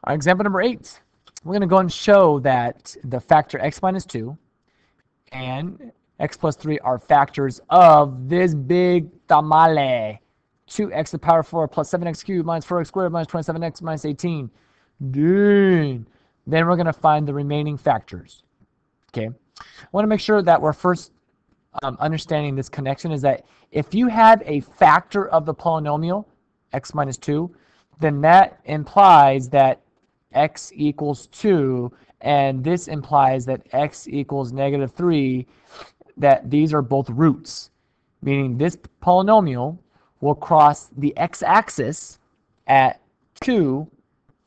All right, example number 8. We're going to go and show that the factor x minus 2 and x plus 3 are factors of this big tamale. 2x to the power 4 plus 7x cubed minus 4x squared minus 27x minus 18. Dang. Then we're going to find the remaining factors. Okay. I want to make sure that we're first understanding this connection is that if you have a factor of the polynomial, x minus 2, then that implies that x equals 2, and this implies that x equals negative 3, that these are both roots, meaning this polynomial will cross the x-axis at 2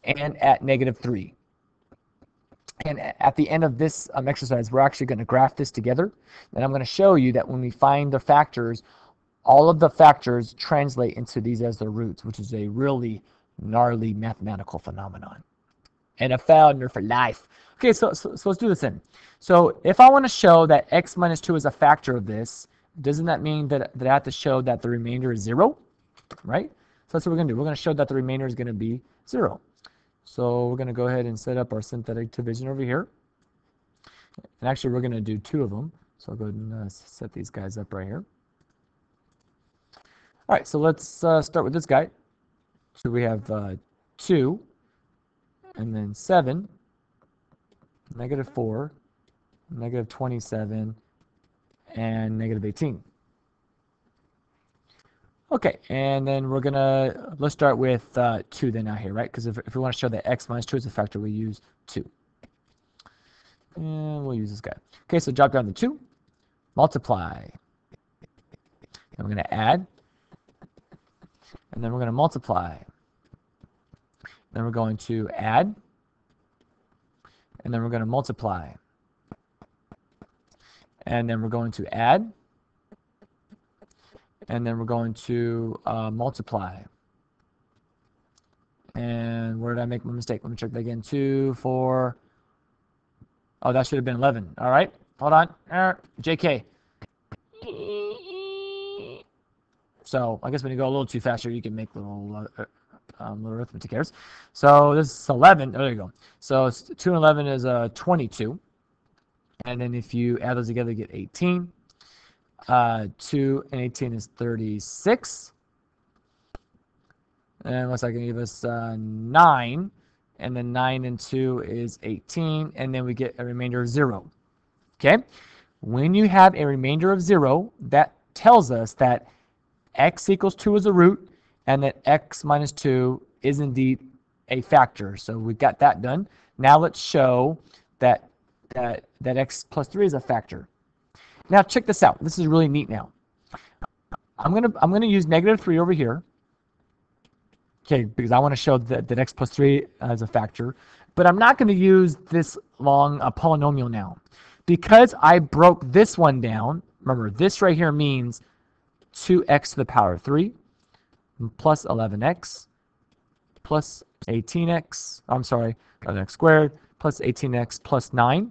and at negative 3. And at the end of this exercise, we're actually going to graph this together, and I'm going to show you that when we find the factors, all of the factors translate into these as their roots, which is a really gnarly mathematical phenomenon. NFL nerd for life. Okay, so let's do this then. So if I want to show that x minus 2 is a factor of this, doesn't that mean that I have to show that the remainder is 0? Right? So that's what we're going to do. We're going to show that the remainder is going to be 0. So we're going to go ahead and set up our synthetic division over here. And actually, we're going to do 2 of them. So I'll go ahead and set these guys up right here. All right, so let's start with this guy. So we have 2, and then 7, negative 4, negative 27, and negative 18. Okay, and then we're going to, let's start with 2 then out here, right? Because if we want to show that x minus 2 is a factor, we use 2. And we'll use this guy. Okay, so drop down to 2, multiply. And we're going to add. And then we're going to multiply. Then we're going to add. And then we're going to multiply. And then we're going to add. And then we're going to multiply. And where did I make my mistake? Let me check that again. 2, 4. Oh, that should have been 11. All right. Hold on. JK. So I guess when you go a little too faster, you can make little arithmetic errors. So this is 11. Oh, there you go. So 2 and 11 is 22. And then if you add those together, you get 18. 2 and 18 is 36. And what's that going to give us? 9. And then 9 and 2 is 18. And then we get a remainder of 0. Okay? When you have a remainder of 0, that tells us that x equals 2 is a root, and that x minus 2 is indeed a factor. So we got that done. Now let's show that x plus 3 is a factor. Now check this out. This is really neat now. I'm gonna use negative 3 over here. Okay, because I want to show that x plus 3 is a factor. But I'm not going to use this long polynomial now. Because I broke this one down, remember this right here means 2x to the power of 3 plus 11x plus 18x, I'm sorry, 11x squared plus 18x plus 9.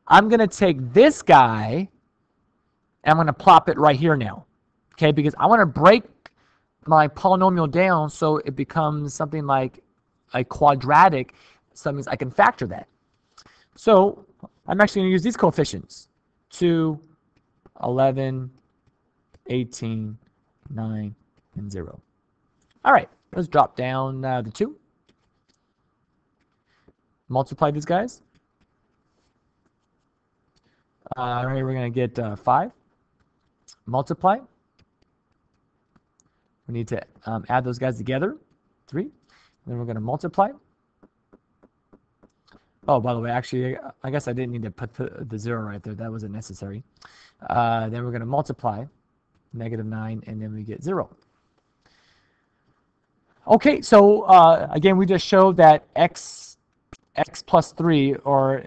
I'm going to take this guy and I'm going to plop it right here now, okay, because I want to break my polynomial down so it becomes something like a quadratic, so that means I can factor that. So I'm actually going to use these coefficients, 2, 11, 18, 9, and 0. All right, let's drop down the 2. Multiply these guys. Right here we're going to get 5. Multiply. We need to add those guys together, 3. Then we're going to multiply. Oh, by the way, actually, I guess I didn't need to put the 0 right there. That wasn't necessary. Then we're going to multiply, negative 9, and then we get 0. Okay, so again, we just showed that x plus 3, or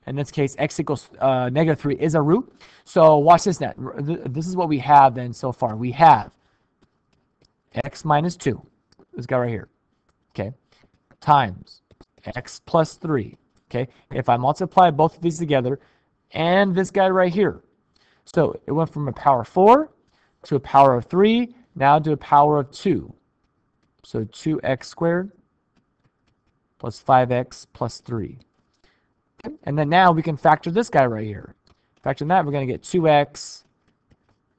in this case, x equals negative 3 is a root. So watch this now. This is what we have then so far. We have x minus 2, this guy right here, okay, times x plus 3, okay? If I multiply both of these together and this guy right here, so it went from a power of 4 to a power of 3, now to a power of 2. So 2x squared plus 5x plus 3. Okay. And then now we can factor this guy right here. Factoring that, we're going to get 2x,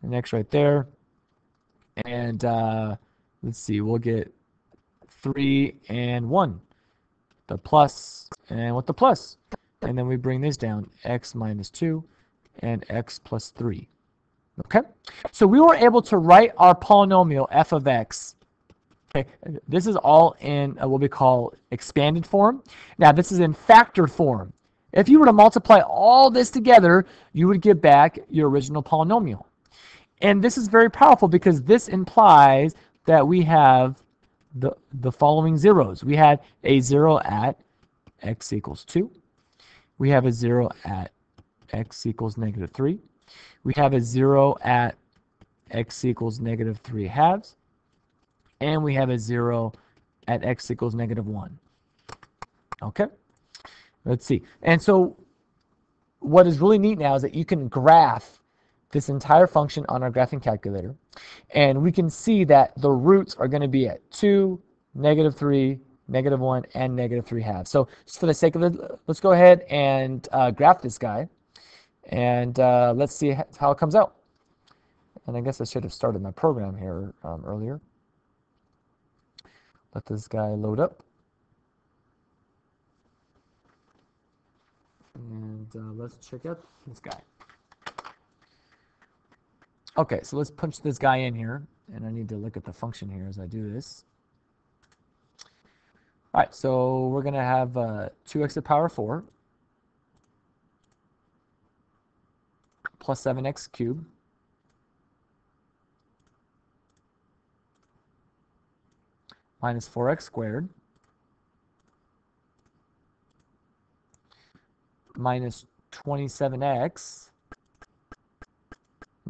and x right there. And let's see, we'll get 3 and 1. The plus, and with the plus. And then we bring this down, x minus 2 and x plus 3. Okay? So we were able to write our polynomial f of x. Okay, this is all in what we call expanded form. Now this is in factored form. If you were to multiply all this together, you would get back your original polynomial. And this is very powerful because this implies that we have the following zeros. We had a 0 at x equals 2. We have a 0 at x equals negative 3. We have a 0 at x equals negative 3 halves. And we have a 0 at x equals negative 1. Okay? Let's see. And so what is really neat now is that you can graph this entire function on our graphing calculator. And we can see that the roots are going to be at 2, negative 3, negative 1, and negative 3 halves. So just for the sake of it, let's go ahead and graph this guy. And let's see how it comes out. And I guess I should have started my program here earlier. Let this guy load up. And let's check out this guy. Okay, so let's punch this guy in here. And I need to look at the function here as I do this. All right, so we're going to have 2x to the power 4 plus 7x cubed minus 4x squared minus 27x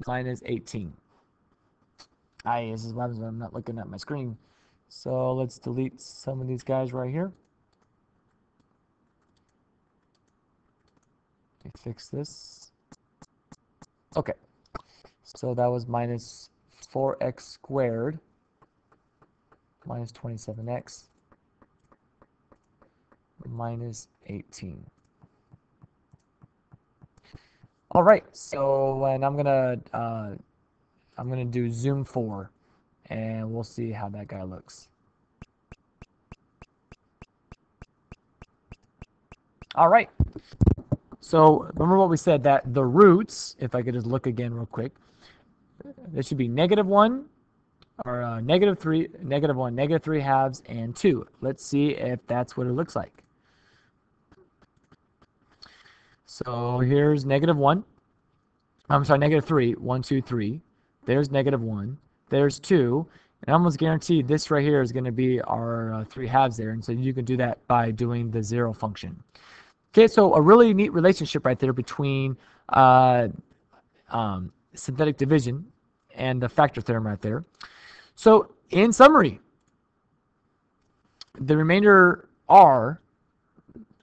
minus 18. This is what happens when I'm not looking at my screen. So let's delete some of these guys right here. Let me fix this. Okay. So that was minus 4x squared minus 27x minus 18. All right. So and I'm gonna do zoom 4. And we'll see how that guy looks. All right. So remember what we said, that the roots, if I could just look again real quick, this should be negative 1, or negative 3, negative 1, negative 3 halves, and 2. Let's see if that's what it looks like. So here's negative 1. I'm sorry, negative 3. 1, 2, 3. There's negative 1. There's 2, and I almost guarantee this right here is going to be our 3 halves there, and so you can do that by doing the 0 function. Okay, so a really neat relationship right there between synthetic division and the factor theorem right there. So in summary, the remainder R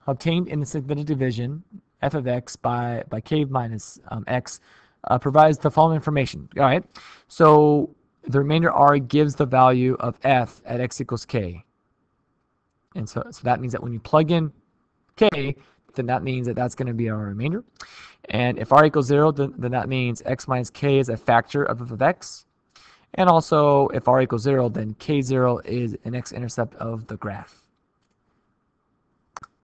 obtained in the synthetic division f of x by k minus x provides the following information. All right, so the remainder R gives the value of f at x equals k. And so that means that when you plug in k, then that means that that's going to be our remainder. And if R equals 0, then that means x minus k is a factor of f of x. And also, if R equals 0, then k0 is an x-intercept of the graph.